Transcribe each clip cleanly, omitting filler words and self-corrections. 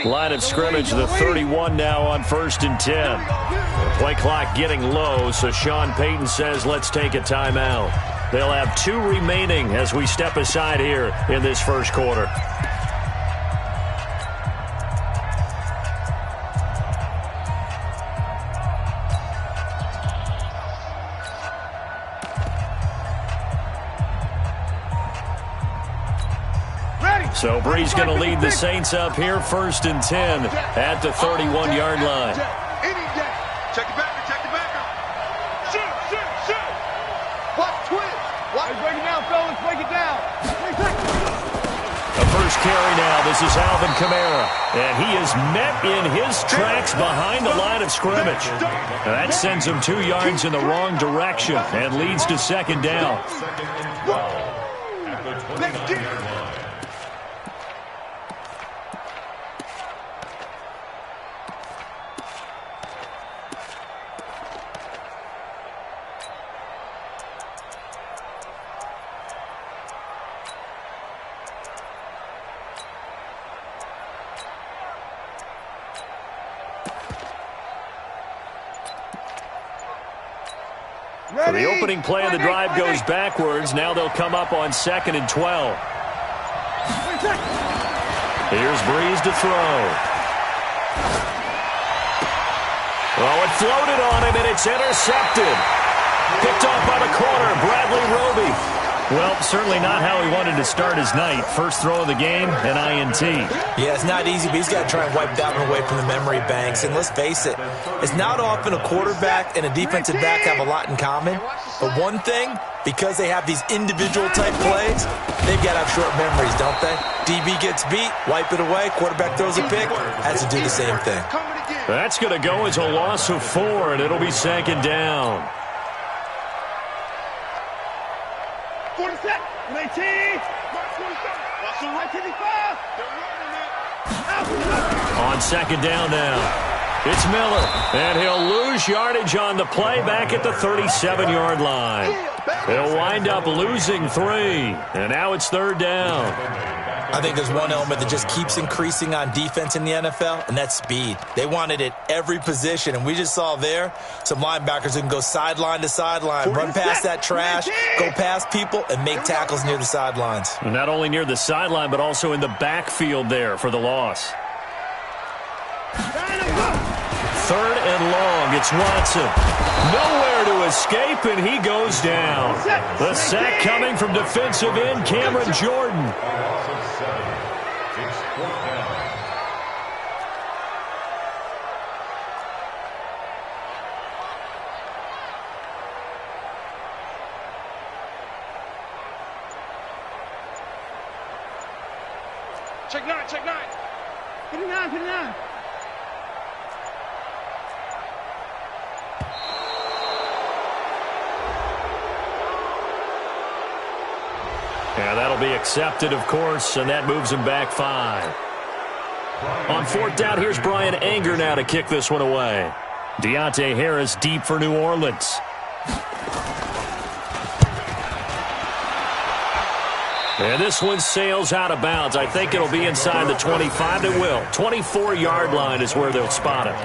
Line of scrimmage, the 31 now on 1st and 10. The play clock getting low, so Sean Payton says let's take a timeout. They'll have 2 remaining as we step aside here in this first quarter. So Bree's going to lead the Saints up here, 1st and 10 at the 31-yard line. Check the backer, check the backer. Shoot. Watch twist. Break it down, fellas, break it down. The first carry now. This is Alvin Kamara. And he is met in his tracks behind the line of scrimmage. And that sends him 2 yards in the wrong direction and leads to 2nd down. Let's get it. So the opening play of the drive goes backwards. Now they'll come up on 2nd and 12. Here's Breeze to throw. Oh, it floated on him, and it's intercepted. Picked off by the corner, Bradley Roby. Well, certainly not how he wanted to start his night. First throw of the game, an INT. Yeah, it's not easy, but he's got to try and wipe that one away from the memory banks. And let's face it, it's not often a quarterback and a defensive back have a lot in common. But one thing, because they have these individual type plays, they've got to have short memories, don't they? DB gets beat, wipe it away, quarterback throws a pick, has to do the same thing. That's going to go as a loss of 4, and it'll be 2nd down. 47, 18, 25. On 2nd down now, it's Miller, and he'll lose yardage on the play back at the 37-yard line. He'll wind up losing 3, and now it's 3rd down. I think there's one element that just keeps increasing on defense in the NFL, and that's speed. They want it at every position, and we just saw there some linebackers who can go sideline to sideline, run past that trash, go past people, and make tackles near the sidelines. And not only near the sideline, but also in the backfield there for the loss. 3rd and long, it's Watson. Nowhere to escape, and he goes down. The sack coming from defensive end Cameron Jordan. Check 9. Put it 9. Yeah, that'll be accepted, of course, and that moves him back 5. On 4th down, here's Brian Anger now to kick this one away. Deontay Harris deep for New Orleans. And this one sails out of bounds. I think it'll be inside the 25. It will. 24-yard line is where they'll spot it.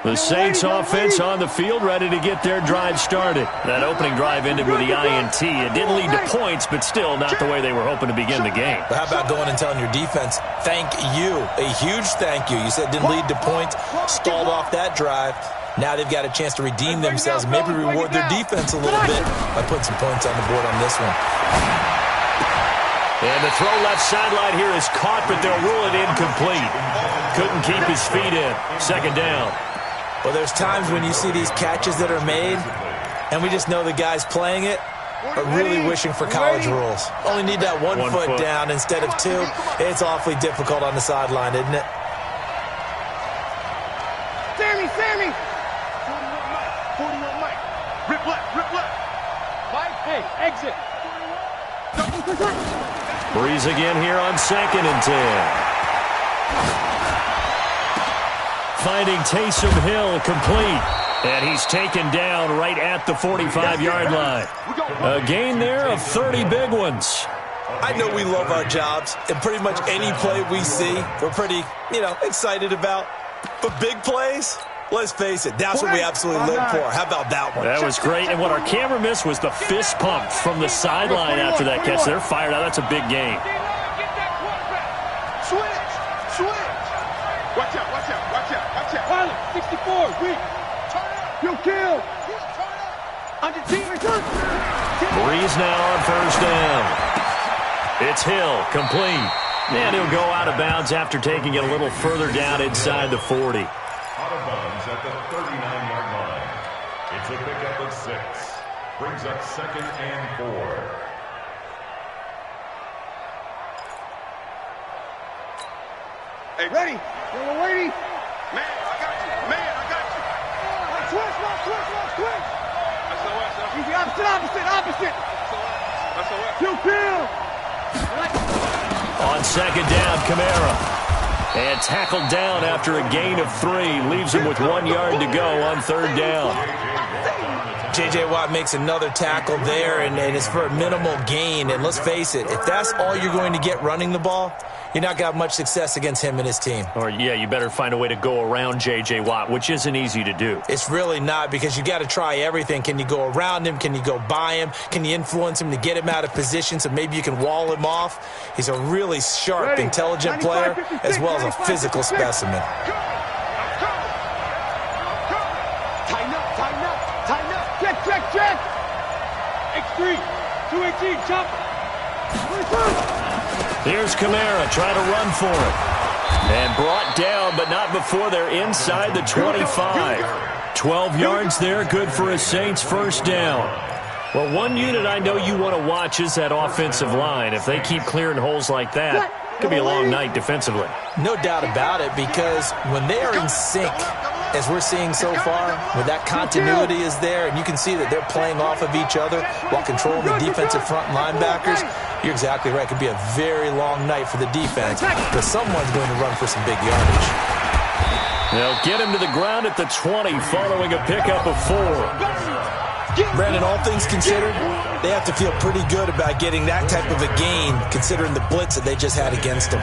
The Saints offense on the field, ready to get their drive started. That opening drive ended with the INT. It didn't lead to points, but still not the way they were hoping to begin the game. But how about going and telling your defense, thank you, a huge thank you. You said it didn't lead to points, stalled off that drive. Now they've got a chance to redeem themselves, maybe reward their defense a little bit by putting some points on the board on this one. And the throw left sideline here is caught, but they'll rule it incomplete. Couldn't keep his feet in. 2nd down. Well, there's times when you see these catches that are made, and we just know the guys playing it are really wishing for college rules. Only need that one foot down instead of 2. It's awfully difficult on the sideline, isn't it? Sammy! 41 Mike. Rip left. Mike, hey, exit. Breeze again here on 2nd and 10. Finding Taysom Hill complete. And he's taken down right at the 45-yard line. A gain there of 30 big ones. I know we love our jobs, and pretty much any play we see, we're pretty, excited about. But big plays, let's face it, that's what we absolutely live for. How about that one? That was great, and what our camera missed was the fist pump from the sideline after that catch. They're fired out. That's a big gain. Switch. Watch out, watch out, watch out, watch out. 64, weak. You kill. Breeze now on 1st down. It's Hill, complete. And he'll go out of bounds after taking it a little further down inside the 40. Out of bounds at the 39-yard line. It's a pickup of 6. Brings up 2nd and 4. Hey, Ready. We're waiting. Man, I got you. Man, I got you. Switch. SOS. Easy, opposite. SOS. You kill. On 2nd down, Kamara. And tackled down after a gain of 3. Leaves him with 1 yard to go on 3rd down. J.J. Watt makes another tackle there, and it's for a minimal gain. And let's face it, if that's all you're going to get running the ball, you're not going to have much success against him and his team. Or, yeah, you better find a way to go around J.J. Watt, which isn't easy to do. It's really not, because you got to try everything. Can you go around him? Can you go by him? Can you influence him to get him out of position so maybe you can wall him off? He's a really sharp, intelligent player, as well as a physical specimen. Check. X3. 218. Chop. Here's Kamara trying to run for it. And brought down, but not before they're inside the 25. 12 yards there, good for a Saints 1st down. Well, one unit I know you want to watch is that offensive line. If they keep clearing holes like that, it could be a long night defensively. No doubt about it, because when they are in sync, as we're seeing so far, when that continuity is there, and you can see that they're playing off of each other while controlling the defensive front linebackers, you're exactly right. It could be a very long night for the defense, but someone's going to run for some big yardage. They'll get him to the ground at the 20 following a pickup of 4. Brandon, all things considered, they have to feel pretty good about getting that type of a gain, considering the blitz that they just had against them.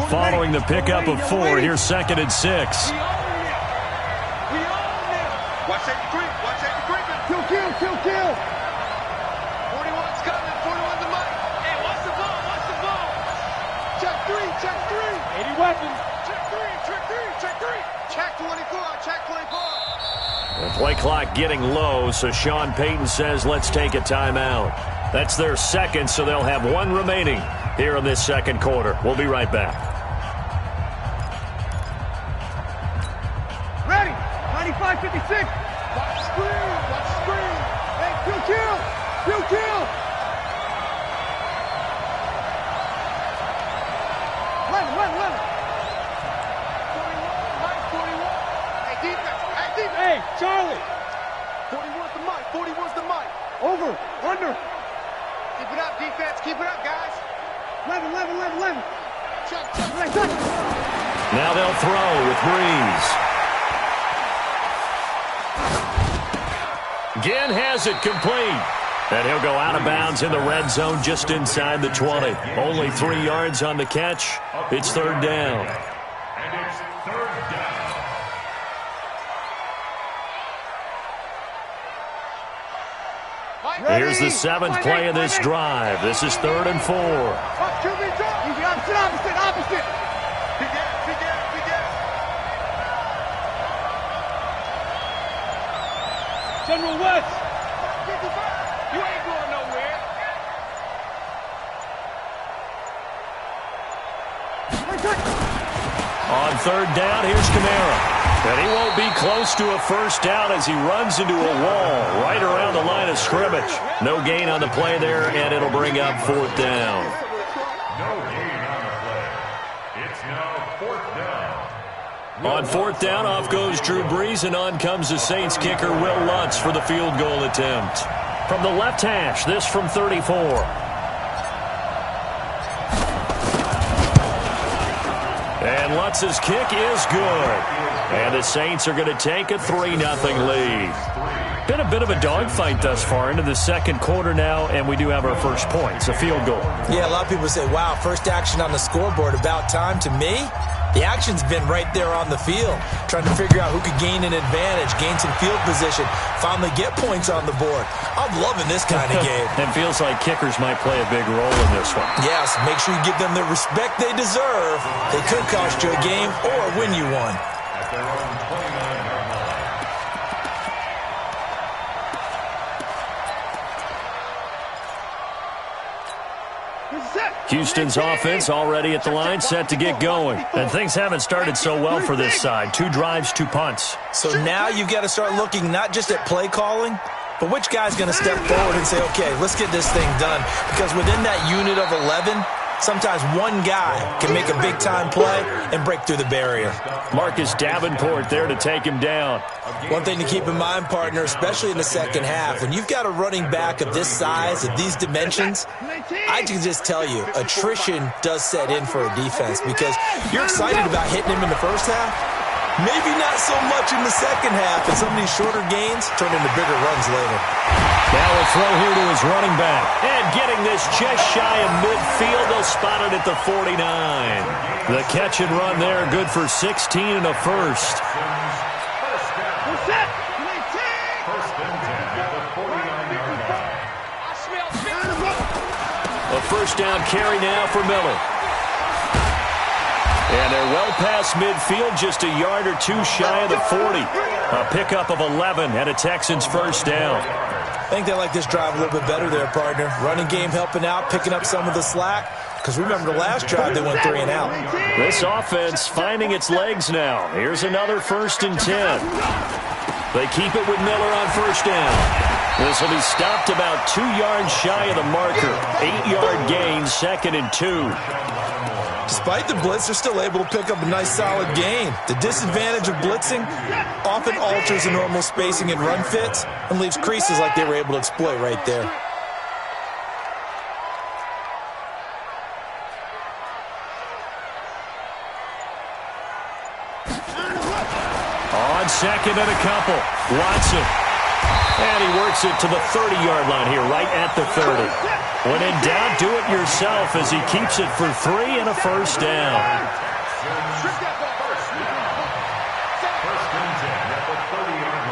Following the pickup of 4, here's 2nd and 6. Watch safety creep. Watch safety creeping. Kill. 41's coming. 41's the mic. Hey, watch the ball. Check 3. 80 weapons. Check 3. Check 24. The play clock getting low, so Sean Payton says let's take a timeout. That's their 2nd, so they'll have 1 remaining here in this 2nd quarter. We'll be right back. Ready. 95-56. Watch the screen. Hey, kill. 11. 41. Hey, defense. Hey, Charlie. 41's the mic. Over. Under. Keep it up, defense. Keep it up, guys. 11. Check. Now they'll throw with Breeze. Ginn has it complete. And he'll go out of bounds in the red zone just inside the 20. Only 3 yards on the catch. It's 3rd down. And it's 3rd down. Here's the 7th play of this drive. This is 3rd and 4. Easy, opposite. Be gas. General West. You ain't going nowhere. On 3rd down, here's Kamara. And he won't be close to a first down as he runs into a wall right around the line of scrimmage. No gain on the play there, and it'll bring up fourth down. No gain on the play. It's now fourth down. On fourth down, off goes Drew Brees, and on comes the Saints kicker, Will Lutz, for the field goal attempt. From the left hash, this from 34. And Lutz's kick is good. And the Saints are going to take a 3-0 lead. Been a bit of a dogfight thus far into the second quarter now, and we do have our first points, a field goal. Yeah, a lot of people say, wow, first action on the scoreboard, about time. To me, the action's been right there on the field, trying to figure out who could gain an advantage, gain some field position, finally get points on the board. I'm loving this kind of game. And feels like kickers might play a big role in this one. Yes, make sure you give them the respect they deserve. They could cost you a game or win you one. At their own 29-yard line. Houston's offense already at the line, set to get going. And things haven't started so well for this side. 2 drives, 2 punts. So now you've got to start looking not just at play calling, but which guy's going to step forward and say, okay, let's get this thing done. Because within that unit of 11, sometimes one guy can make a big-time play and break through the barrier. Marcus Davenport there to take him down. One thing to keep in mind, partner, especially in the second half, when you've got a running back of this size, of these dimensions, I can just tell you, attrition does set in for a defense because you're excited about hitting him in the first half. Maybe not so much in the second half, and some of these shorter gains turn into bigger runs later. Now a throw here to his running back. And getting this just shy of midfield, they'll spot it at the 49. The catch and run there, good for 16 and a first. First and 10 at the 49-yard line. A first down carry now for Miller. And they're well past midfield, just a yard or 2 shy of the 40. A pickup of 11 and a Texans first down. I think they like this drive a little bit better there, partner. Running game helping out, picking up some of the slack. Because remember the last drive, they went 3 and out. This offense finding its legs now. Here's another first and 10. They keep it with Miller on first down. This will be stopped about 2 yards shy of the marker. 8-yard gain, 2nd and 2. Despite the blitz, they're still able to pick up a nice solid gain. The disadvantage of blitzing often alters the normal spacing and run fits and leaves creases like they were able to exploit right there. On second and a couple, Watson. And he works it to the 30-yard line here, right at the 30. When in doubt, do it yourself as he keeps it for 3 and a first down. First and 10 at the 30-yard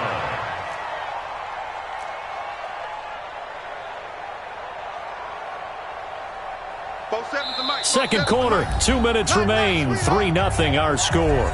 line. Second quarter, 2 minutes remain. 3-0 our score.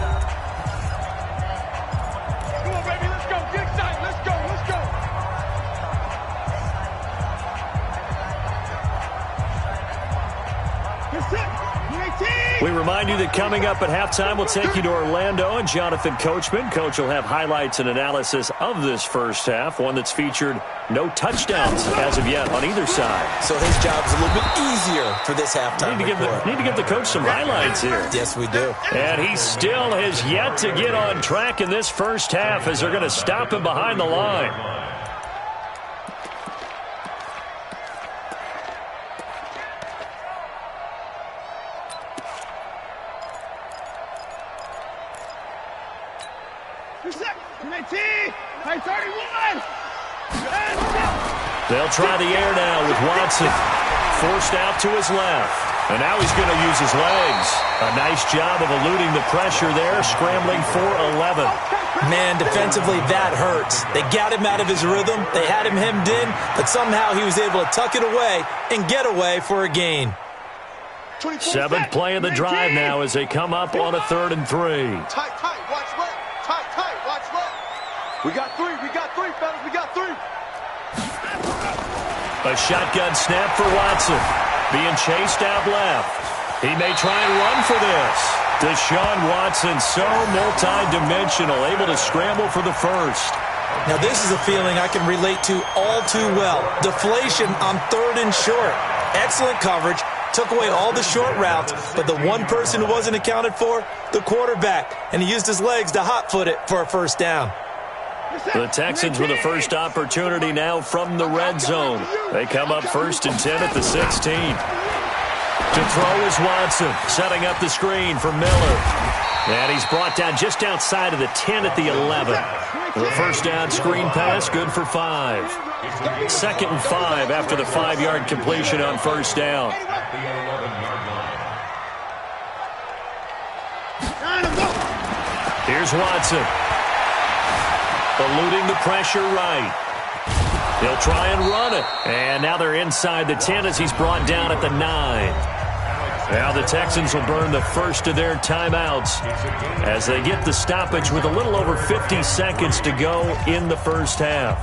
We remind you that coming up at halftime, we'll take you to Orlando and Jonathan Coachman. Coach will have highlights and analysis of this first half, one that's featured no touchdowns as of yet on either side. So his job's a little bit easier for this halftime. Need to give the coach some highlights here. Yes, we do. And he still has yet to get on track in this first half as they're going to stop him behind the line. They'll try the air now with Watson. Forced out to his left. And now he's going to use his legs. A nice job of eluding the pressure there, scrambling for 11. Man, defensively, that hurts. They got him out of his rhythm. They had him hemmed in, but somehow he was able to tuck it away and get away for a gain. 7th play of the drive now as they come up on a 3rd and 3. Tight, watch left. Tight, watch left. We got 3, fellas, we got 3. A shotgun snap for Watson. Being chased out left. He may try and run for this. Deshaun Watson, so multi-dimensional, able to scramble for the first. Now, this is a feeling I can relate to all too well. Deflation on 3rd and short. Excellent coverage. Took away all the short routes, but the one person who wasn't accounted for, the quarterback, and he used his legs to hot-foot it for a first down. The Texans with the first opportunity now from the red zone. They come up 1st and 10 at the 16. To throw is Watson, setting up the screen for Miller. And he's brought down just outside of the 10 at the 11. The first down screen pass, good for 5. 2nd and 5 after the 5-yard completion on first down. Here's Watson. Eluding the pressure right. He'll try and run it. And now they're inside the 10 as he's brought down at the 9. Now the Texans will burn the first of their timeouts as they get the stoppage with a little over 50 seconds to go in the first half.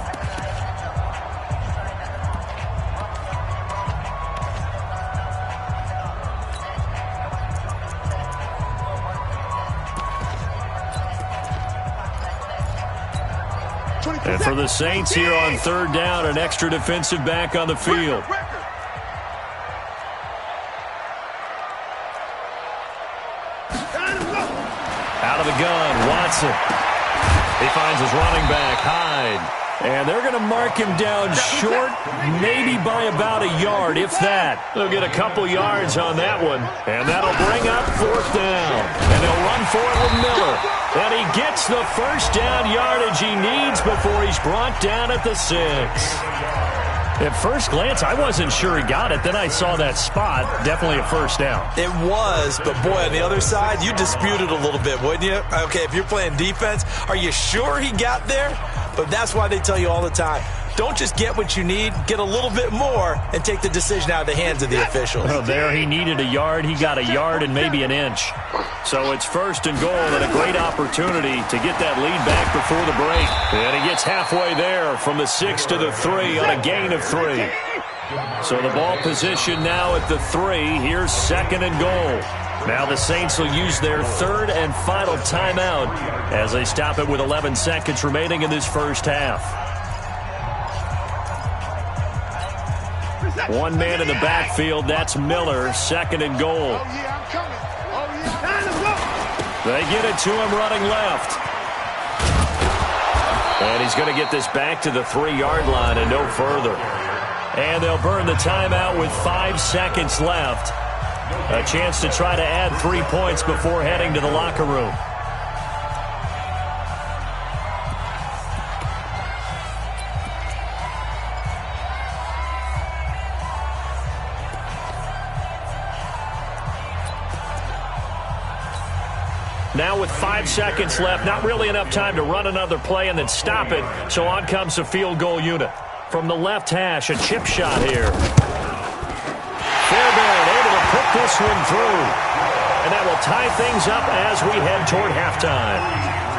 And for the Saints here on 3rd down, an extra defensive back on the field. Out of the gun, Watson. He finds his running back, Hyde. And they're going to mark him down short, maybe by about a yard, if that. They'll get a couple yards on that one. And that'll bring up 4th down. And they'll run for it with Miller. And he gets the first down yardage he needs before he's brought down at the 6. At first glance, I wasn't sure he got it. Then I saw that spot. Definitely a first down. It was, but boy, on the other side, you disputed a little bit, wouldn't you? Okay, if you're playing defense, are you sure he got there? But that's why they tell you all the time, don't just get what you need, get a little bit more, and take the decision out of the hands of the officials. Oh, there he needed a yard. He got a yard and maybe an inch. So it's 1st and goal and a great opportunity to get that lead back before the break. And he gets halfway there from the 6 to the 3 on a gain of 3. So the ball position now at the 3. Here's 2nd and goal. Now the Saints will use their 3rd and final timeout as they stop it with 11 seconds remaining in this first half. One man in the backfield, that's Miller, 2nd and goal. They get it to him running left. And he's going to get this back to the 3-yard line and no further. And they'll burn the timeout with 5 seconds left. A chance to try to add 3 points before heading to the locker room. Now with 5 seconds left, not really enough time to run another play and then stop it. So on comes the field goal unit. From the left hash, a chip shot here. Fairbairn able to put this one through. And that will tie things up as we head toward halftime.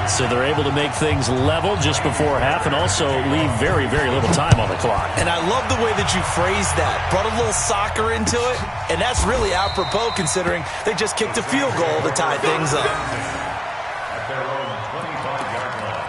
So they're able to make things level just before half and also leave very, very little time on the clock. And I love the way that you phrased that. Brought a little soccer into it, and that's really apropos considering they just kicked a field goal to tie things up. At their own 25-yard line.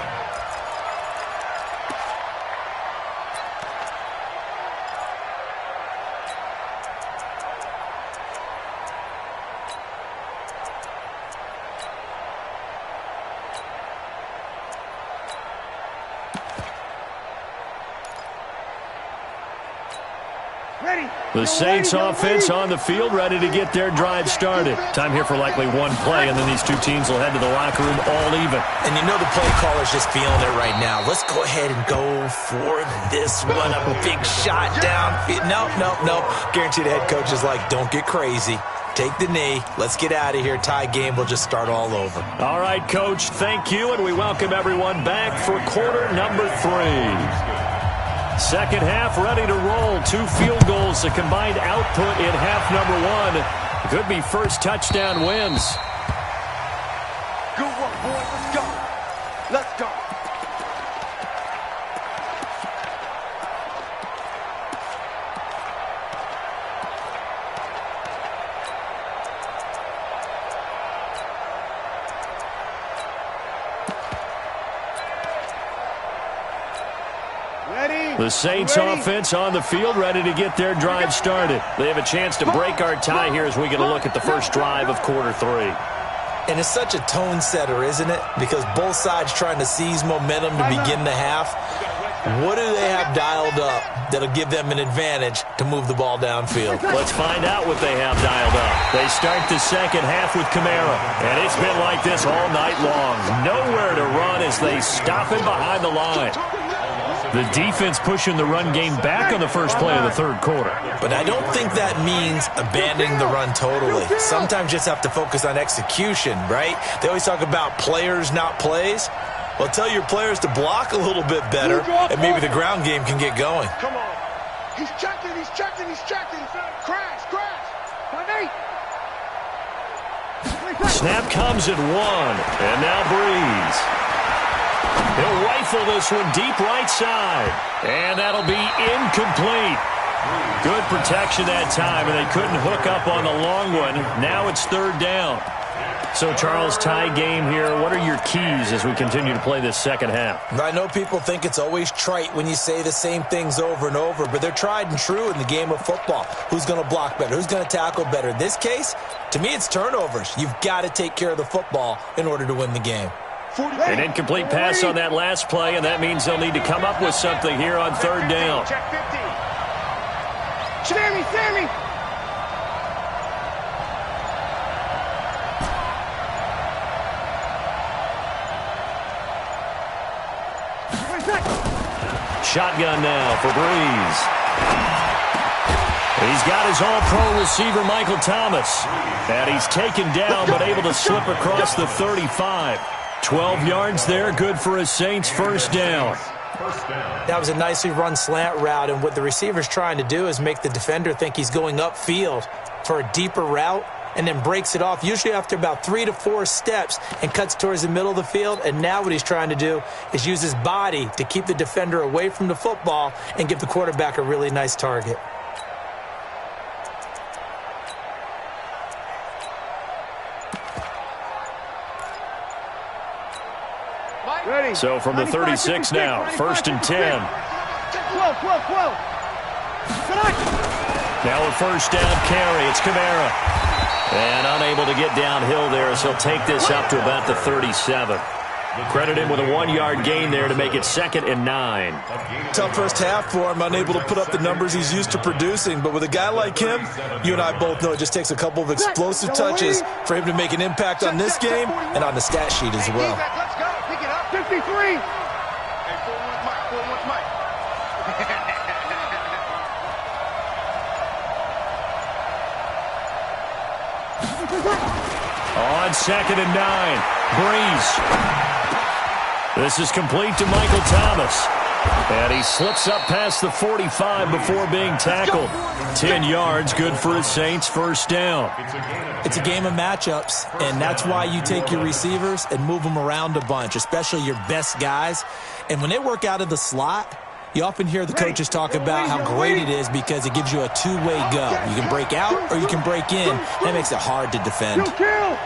The Saints offense on the field, ready to get their drive started. Time here for likely one play, and then these two teams will head to the locker room all even. And you know the play caller's just feeling it right now. Let's go ahead and go for this one. A big shot down. No. Guarantee the head coach is like, don't get crazy. Take the knee. Let's get out of here. Tie game. We'll just start all over. All right, Coach, thank you, and we welcome everyone back for quarter number 3. Second half ready to roll. 2 field goals, the combined output in half number 1. Could be first touchdown wins. Good work, boys. Let's go. Let's go. The Saints offense on the field, ready to get their drive started. They have a chance to break our tie here as we get a look at the first drive of quarter 3. And it's such a tone setter, isn't it? Because both sides trying to seize momentum to begin the half. What do they have dialed up that'll give them an advantage to move the ball downfield? Let's find out what they have dialed up. They start the second half with Kamara, and it's been like this all night long. Nowhere to run as they stop him behind the line. The defense pushing the run game back on the first play of the third quarter. But I don't think that means abandoning the run totally. Sometimes you just have to focus on execution, right? They always talk about players, not plays. Well, tell your players to block a little bit better, and maybe the ground game can get going. Come on. He's checking, he's checking, he's checking. Crash, crash. 5-8. Snap comes at 1, and now Breeze. He'll rifle this one deep right side, and that'll be incomplete. Good protection that time, and they couldn't hook up on the long one. Now it's third down. So, Charles, tie game here. What are your keys as we continue to play this second half? I know people think it's always trite when you say the same things over and over, but they're tried and true in the game of football. Who's going to block better? Who's going to tackle better? In this case, to me, it's turnovers. You've got to take care of the football in order to win the game. An incomplete pass on that last play, and that means they'll need to come up with something here on third down. Check 50. Sammy. Shotgun now for Breeze. He's got his all-pro receiver, Michael Thomas. And he's taken down, but able to slip across the 35. 12 yards there, good for a Saints first down. That was a nicely run slant route, and what the receiver's trying to do is make the defender think he's going upfield for a deeper route, and then breaks it off, usually after about 3 to 4 steps, and cuts towards the middle of the field. And now what he's trying to do is use his body to keep the defender away from the football and give the quarterback a really nice target. Ready. So from the 36 now, 1st and 10. 12. Now a first down carry. It's Kamara. And unable to get downhill there as he'll take this up to about the 37. Credit him with a 1-yard gain there to make it 2nd and 9. Tough first half for him, unable to put up the numbers he's used to producing. But with a guy like him, you and I both know it just takes a couple of explosive touches for him to make an impact on this game and on the stat sheet as well. Let's go. Pick it up. 53. Hey, 4-1's Mike. On 2nd and 9, Breeze. This is complete to Michael Thomas. And he slips up past the 45 before being tackled. 10 yards, good for his Saints first down. It's a game of matchups, and that's why you take your receivers and move them around a bunch, especially your best guys. And when they work out of the slot, you often hear the coaches talk about how great it is because it gives you a two-way go. You can break out or you can break in. That makes it hard to defend. Kill.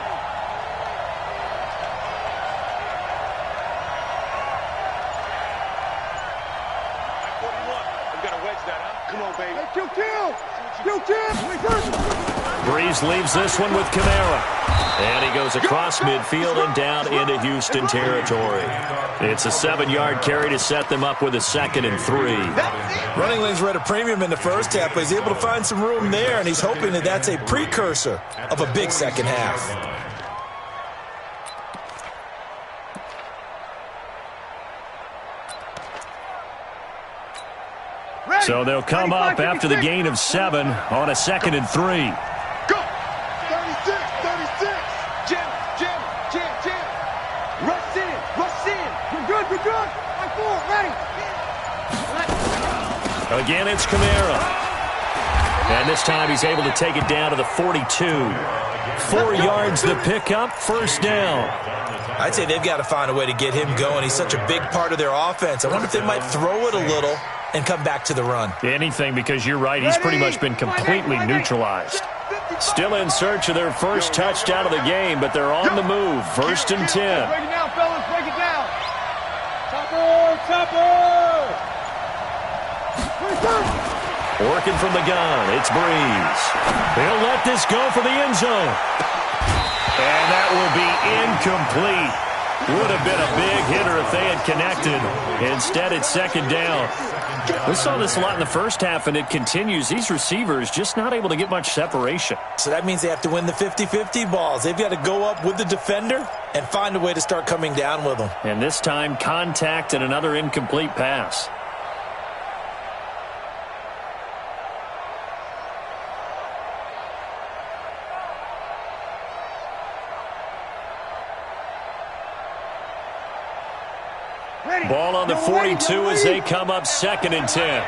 Breeze leaves this one with Kamara. And he goes across midfield and down into Houston territory. It's a 7-yard carry to set them up with a 2nd and 3. Running lanes were at a premium in the first half, but he's able to find some room there, and he's hoping that that's a precursor of a big second half. So they'll come up after the gain of 7 on a 2nd and 3. Go! 36. Jim. Rush in. We're good. 5-4, ready. Again, it's Kamara. And this time he's able to take it down to the 42. 4 yards the pickup, first down. I'd say they've got to find a way to get him going. He's such a big part of their offense. I wonder if they might throw it a little and come back to the run. Anything, because you're right, he's pretty much been completely neutralized. Still in search of their first touchdown of the game, but they're on the move. 1st and 10. Break it down, fellas. Break it down. Topper. Working from the gun, it's Breeze. He'll let this go for the end zone. And that will be incomplete. Would have been a big hitter if they had connected. Instead, it's second down. We saw this a lot in the first half, and it continues. These receivers just not able to get much separation. So that means they have to win the 50-50 balls. They've got to go up with the defender and find a way to start coming down with them. And this time, contact and another incomplete pass. Ball on the 42 as they come up 2nd and 10. Check 37.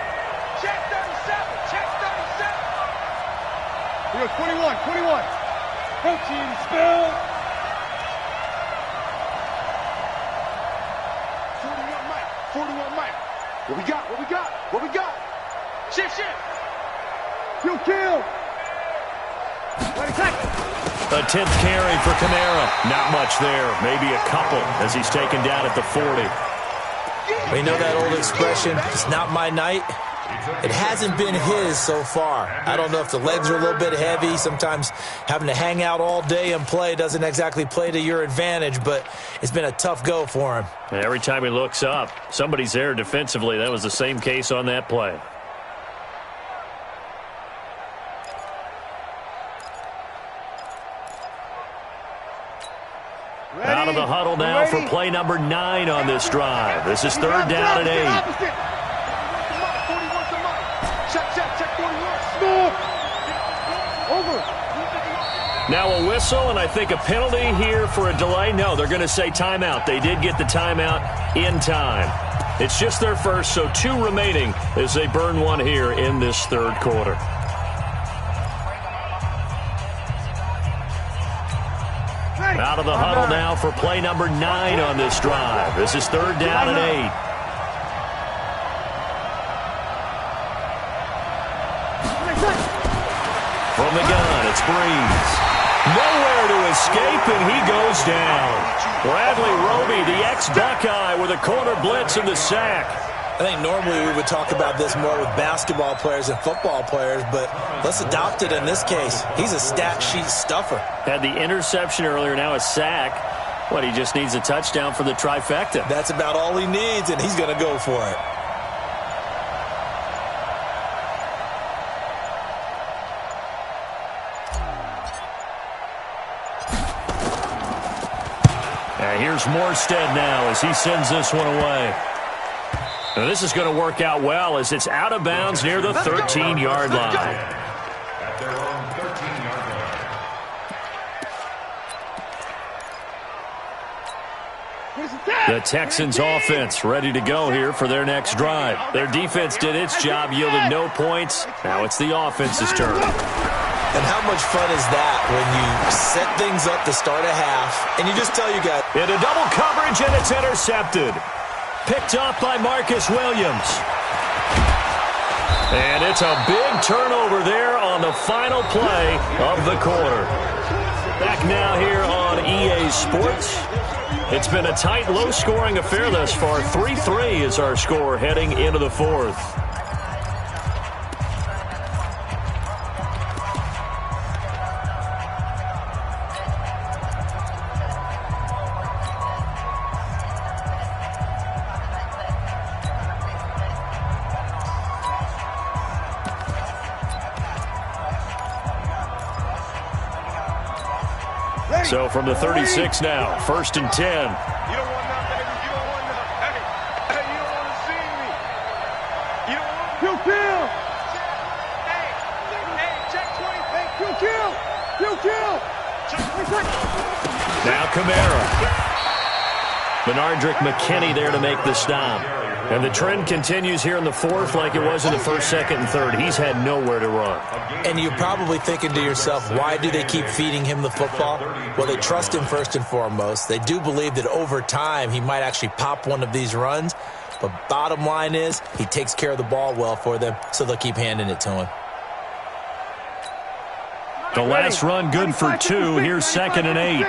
Check 37. We go 21. Protein spill. 41 Mike. What we got? Shift. Kill. A 10th carry for Kamara. Not much there. Maybe a couple as he's taken down at the 40. We know that old expression, it's not my night. It hasn't been his so far. I don't know if the legs are a little bit heavy. Sometimes having to hang out all day and play doesn't exactly play to your advantage, but it's been a tough go for him. And every time he looks up, somebody's there defensively. That was the same case on that play. Out of the huddle now for play number 9 on this drive. This is 3rd down and 8. Now a whistle, and I think a penalty here for a delay. No, they're going to say timeout. They did get the timeout in time. It's just their first, so 2 remaining as they burn one here in this 3rd quarter. Out of the huddle now for play number 9 on this drive. This is 3rd down and 8. From the gun, it's Breeze. Nowhere to escape, and he goes down. Bradley Roby, the ex-Buckeye, with a corner blitz and the sack. I think normally we would talk about this more with basketball players and football players, but let's adopt it in this case. He's a stat sheet stuffer. Had the interception earlier, now a sack. He just needs a touchdown for the trifecta. That's about all he needs, and he's going to go for it. And here's Morstead now as he sends this one away. Now this is going to work out well as it's out of bounds near the 13-yard line. At their own 13-yard line. The Texans offense ready to go here for their next drive. Their defense did its job, yielded no points. Now it's the offense's turn. And how much fun is that when you set things up to start a half and you just tell you guys. Into double coverage, and it's intercepted. Picked off by Marcus Williams. And it's a big turnover there on the final play of the quarter. Back now here on EA Sports. It's been a tight, low-scoring affair thus far. 3-3 is our score heading into the 4th. So from the 36 now, 1st and 10. You don't want none, baby. You don't want none. Hey, you don't want to see me. You don't want Kill. Hey, check 20. Hey, Kill. Now Kamara. Benardrick McKinney there to make the stop. And the trend continues here in the 4th like it was in the 1st, 2nd, and 3rd. He's had nowhere to run. And you're probably thinking to yourself, why do they keep feeding him the football? Well, they trust him first and foremost. They do believe that over time he might actually pop one of these runs. But bottom line is he takes care of the ball well for them, so they'll keep handing it to him. The last run good for 2. Here's 2nd and 8.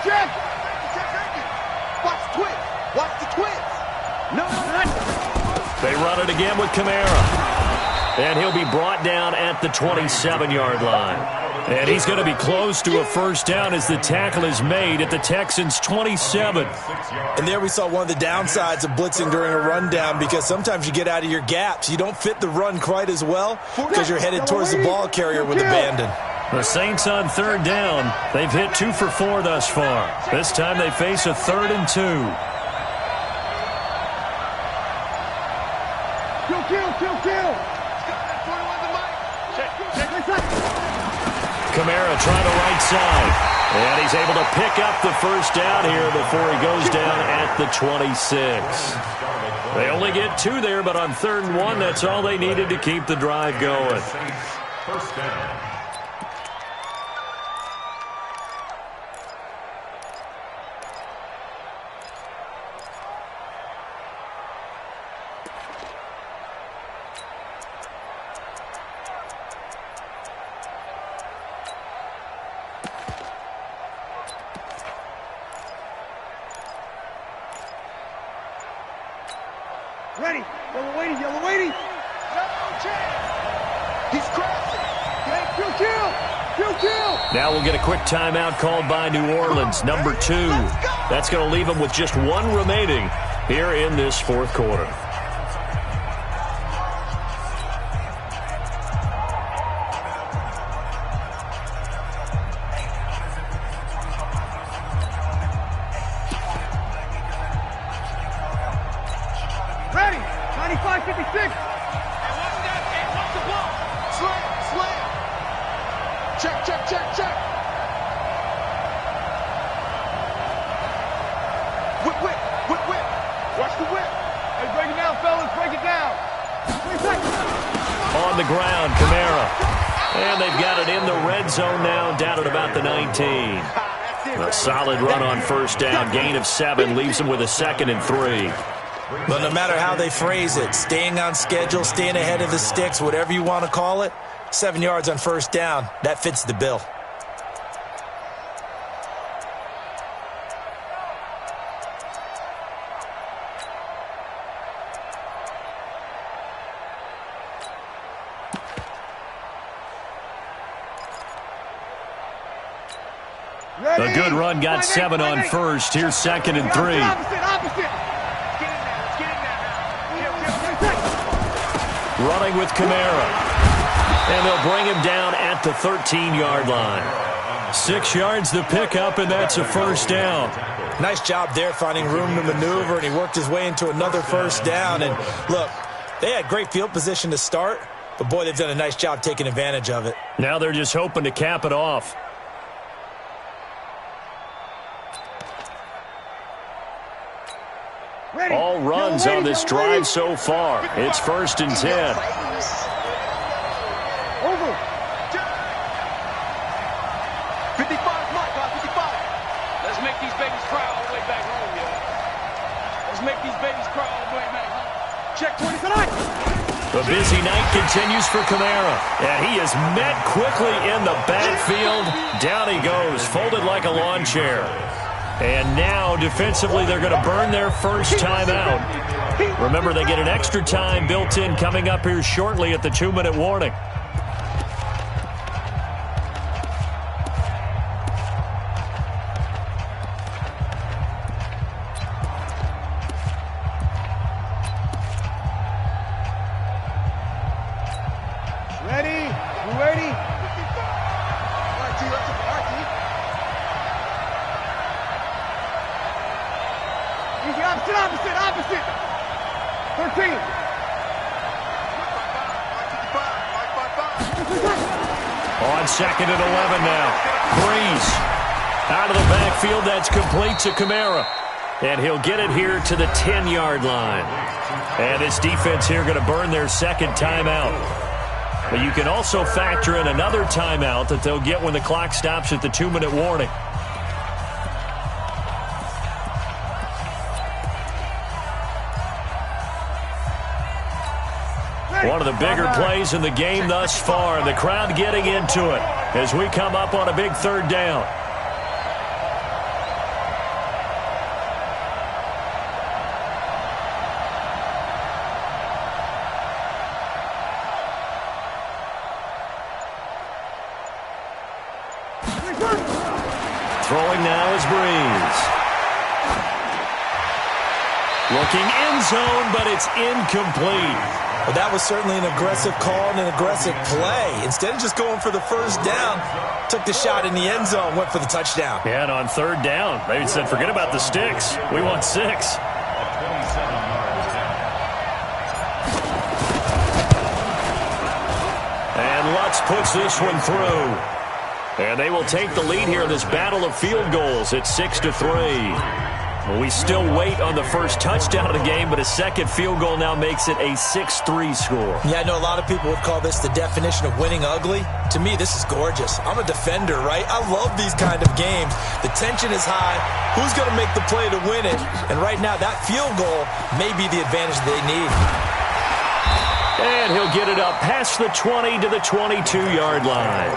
Check. Watch twitch. run it again with Kamara. And he'll be brought down at the 27-yard line. And he's going to be close to a first down as the tackle is made at the Texans' 27. And there we saw one of the downsides of blitzing during a rundown, because sometimes you get out of your gaps. You don't fit the run quite as well because you're headed towards the ball carrier with abandon. The Saints on third down. They've hit 2 for 4 thus far. This time they face a 3rd and 2. Kill. Kamara trying to right side. And he's able to pick up the first down here before he goes down at the 26. They only get 2 there, but on 3rd and 1, that's all they needed to keep the drive going. First down. Ready. Yellow waiting. No chance. He's crossing. Kill. Now we'll get a quick timeout called by New Orleans, number 2. That's going to leave them with just 1 remaining here in this 4th quarter. Ready. 95-56. What's the ball? Slam. Check. Whip. Watch the whip. Hey, break it down, fellas. Break it down. 3 seconds. On the ground, Kamara. And they've got it in the red zone now, down at about the 19. A solid run on first down. Gain of 7 leaves them with a 2nd and 3. But no matter how they phrase it, staying on schedule, staying ahead of the sticks, whatever you want to call it, 7 yards on first down, that fits the bill. A good run got 7 on first. Here's 2nd and 3. Opposite. Running with Kamara. And they'll bring him down at the 13-yard line. 6 yards the pickup, and that's a first down. Nice job there finding room to maneuver, and he worked his way into another first down. And look, they had great field position to start, but boy, they've done a nice job taking advantage of it. Now they're just hoping to cap it off. All runs on this drive so far. It's 1st and 10. Over. 55, Mike, 55. Let's make these babies cry all the way back home, yo. Let's make these babies cry all the way back home. Check 20 tonight. The busy night continues for Kamara. And he is met quickly in the backfield. Down he goes, folded like a lawn chair. And now, defensively, they're going to burn their first time out. Remember, they get an extra time built in coming up here shortly at the 2-minute warning. Ready? Opposite. 13. On 2nd and 11 now. Breeze. Out of the backfield, that's complete to Kamara. And he'll get it here to the 10-yard line. And this defense here going to burn their 2nd timeout. But you can also factor in another timeout that they'll get when the clock stops at the 2-minute warning. One of the bigger plays in the game thus far. The crowd getting into it as we come up on a big 3rd down. Throwing now is Breeze. Looking end zone, but it's incomplete. Well, that was certainly an aggressive call and an aggressive play. Instead of just going for the first down, took the shot in the end zone, went for the touchdown. Yeah, and on third down, they said, forget about the sticks. We want 6. And Lutz puts this one through. And they will take the lead here in this battle of field goals at 6-3. We still wait on the first touchdown of the game, but a second field goal now makes it a 6-3 score. Yeah, I know a lot of people would call this the definition of winning ugly. To me, this is gorgeous. I'm a defender, right? I love these kind of games. The tension is high. Who's going to make the play to win it? And right now, that field goal may be the advantage they need. And he'll get it up past the 20 to the 22-yard line.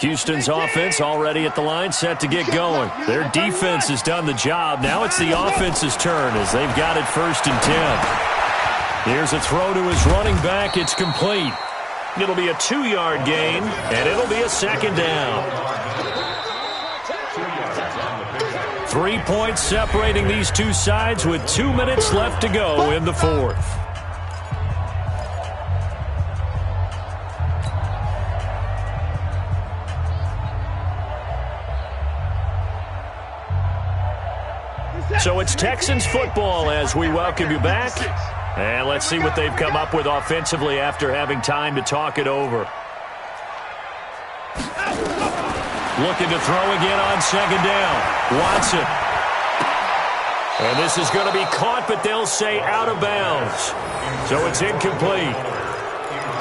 Houston's offense already at the line, set to get going. Their defense has done the job. Now it's the offense's turn as they've got it 1st and 10. Here's a throw to his running back. It's complete. It'll be a 2-yard gain, and it'll be a 2nd down. 3 points separating these two sides with 2 minutes left to go in the 4th. So it's Texans football as we welcome you back. And let's see what they've come up with offensively after having time to talk it over. Looking to throw again on 2nd down. Watson. And this is going to be caught, but they'll say out of bounds. So it's incomplete.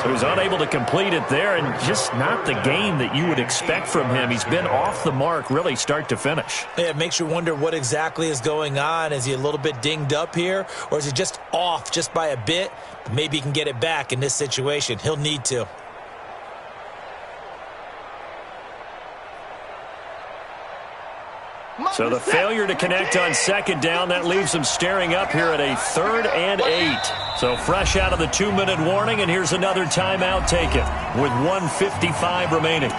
So he's unable to complete it there, and just not the game that you would expect from him. He's been off the mark really start to finish. Yeah, it makes you wonder what exactly is going on. Is he a little bit dinged up here, or is he just off just by a bit? Maybe he can get it back in this situation. He'll need to. So the failure to connect on 2nd down, that leaves them staring up here at a 3rd and 8. So fresh out of the 2-minute warning, and here's another timeout taken with 1:55 remaining.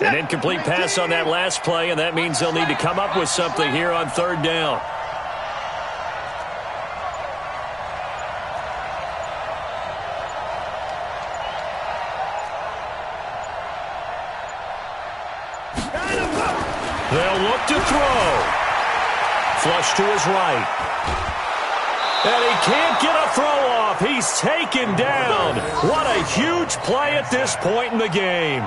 An incomplete pass on that last play, and that means they'll need to come up with something here on 3rd down. They'll look to throw. Flush to his right. And he can't get a throw off. He's taken down. What a huge play at this point in the game.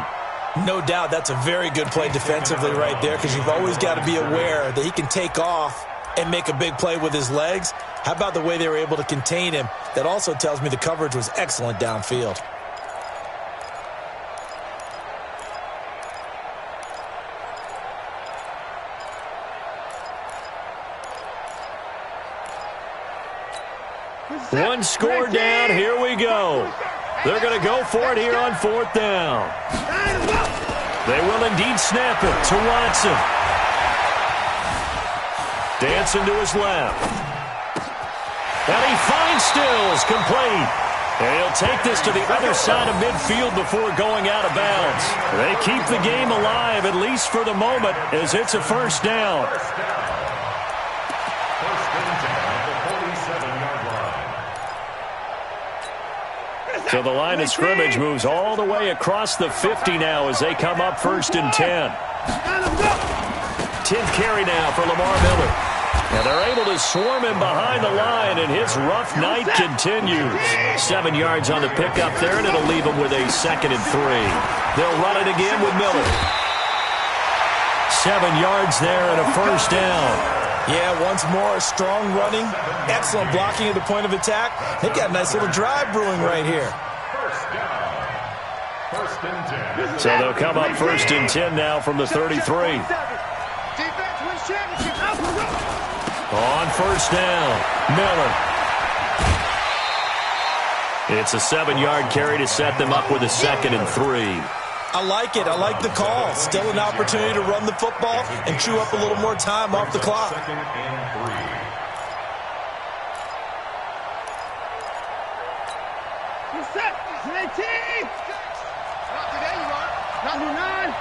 No doubt that's a very good play defensively right there, because you've always got to be aware that he can take off and make a big play with his legs. How about the way they were able to contain him? That also tells me the coverage was excellent downfield. One score down. Here we go. They're going to go for it here on 4th down. They will indeed snap it to Watson. Dancing to his left. And he finds Stills, complete. And he'll take this to the other side of midfield before going out of bounds. They keep the game alive, at least for the moment, as it's a 1st down. So the line of scrimmage moves all the way across the 50 now as they come up 1st and 10. 10th carry now for Lamar Miller. And they're able to swarm him behind the line, and his rough night continues. 7 yards on the pickup there, and it'll leave him with a 2nd and 3. They'll run it again with Miller. 7 yards there and a 1st down. Yeah, once more, strong running, excellent blocking at the point of attack. They've got a nice little drive brewing right here. First and 10. So they'll come up 1st and 10 now from the 33. Defense wins championship. On 1st down, Miller. It's a 7-yard carry to set them up with a 2nd and 3. I like it. I like the call. Still an opportunity to run the football and chew up a little more time off the clock. 2nd and 3. You're set. 18. Not today, you are. Not new 9.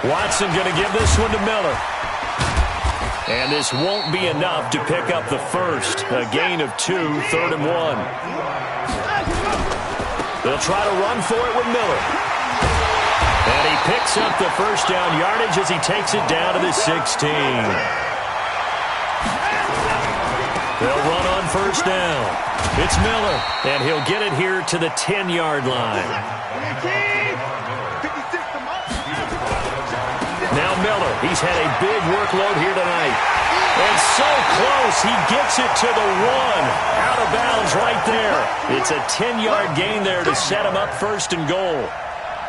Watson going to give this one to Miller. And this won't be enough to pick up the first. A gain of 2, 3rd and 1. They'll try to run for it with Miller. And he picks up the first down yardage as he takes it down to the 16. They'll run on 1st down. It's Miller, and he'll get it here to the 10-yard line. Now Miller, he's had a big workload here tonight. And so close, he gets it to the 1. Out of bounds right there. It's a 10-yard gain there to set him up 1st and goal.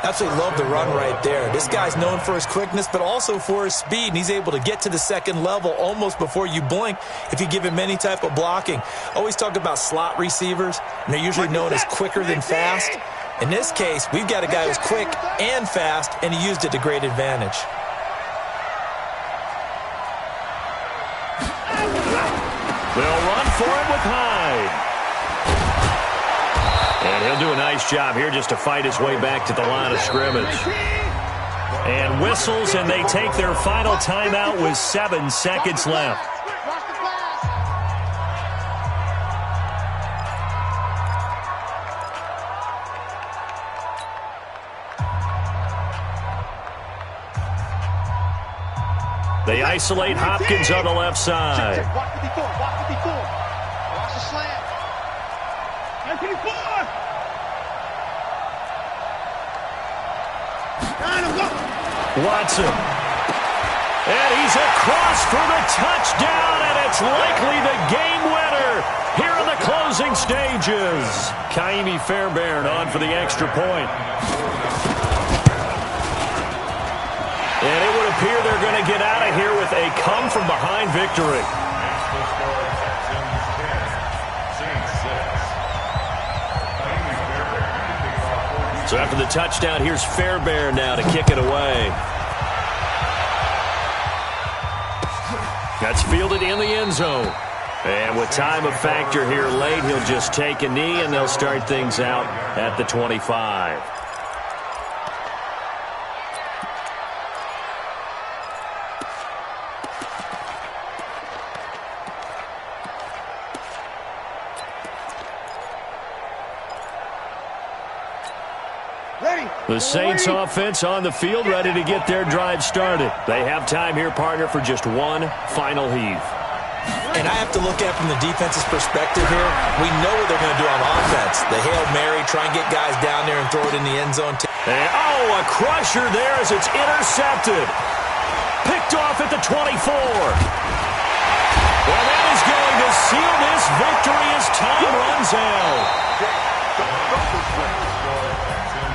Absolutely love the run right there. This guy's known for his quickness, but also for his speed, and he's able to get to the 2nd level almost before you blink if you give him any type of blocking. Always talk about slot receivers, and they're usually known as quicker than fast. In this case, we've got a guy who's quick and fast, and he used it to great advantage. They'll run for it with Hyde. And he'll do a nice job here just to fight his way back to the line of scrimmage. And whistles, and they take their final timeout with 7 seconds left. They isolate Hopkins on the left side. Watch 54. Watch the slant. 54. Watson. And he's across for the touchdown, and it's likely the game winner here in the closing stages. Kaimi Fairbairn on for the extra point. And it would appear they're going to get out of here with a come-from-behind victory. So after the touchdown, here's Fairbairn now to kick it away. That's fielded in the end zone. And with time of factor here late, he'll just take a knee, and they'll start things out at the 25. The Saints offense on the field, ready to get their drive started. They have time here, partner, for just one final heave. And I have to look at it from the defense's perspective here. We know what they're going to do on offense. The Hail Mary, try and get guys down there and throw it in the end zone. And, a crusher there as it's intercepted. Picked off at the 24. Well, that is going to seal this victory as time runs out.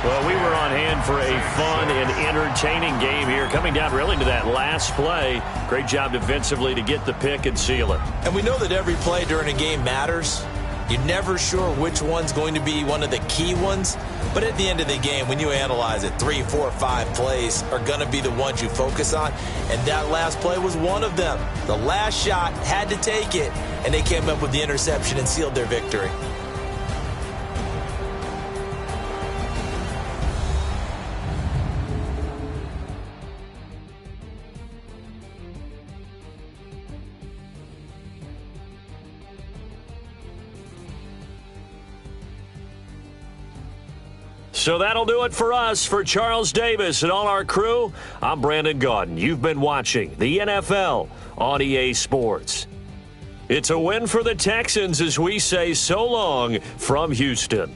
Well, we were on hand for a fun and entertaining game here. Coming down really to that last play. Great job defensively to get the pick and seal it. And we know that every play during a game matters. You're never sure which one's going to be one of the key ones. But at the end of the game, when you analyze it, 3, 4, 5 plays are going to be the ones you focus on. And that last play was one of them. The last shot had to take it, and they came up with the interception and sealed their victory. So that'll do it for us. For Charles Davis and all our crew, I'm Brandon Gaudin. You've been watching the NFL on EA Sports. It's a win for the Texans as we say so long from Houston.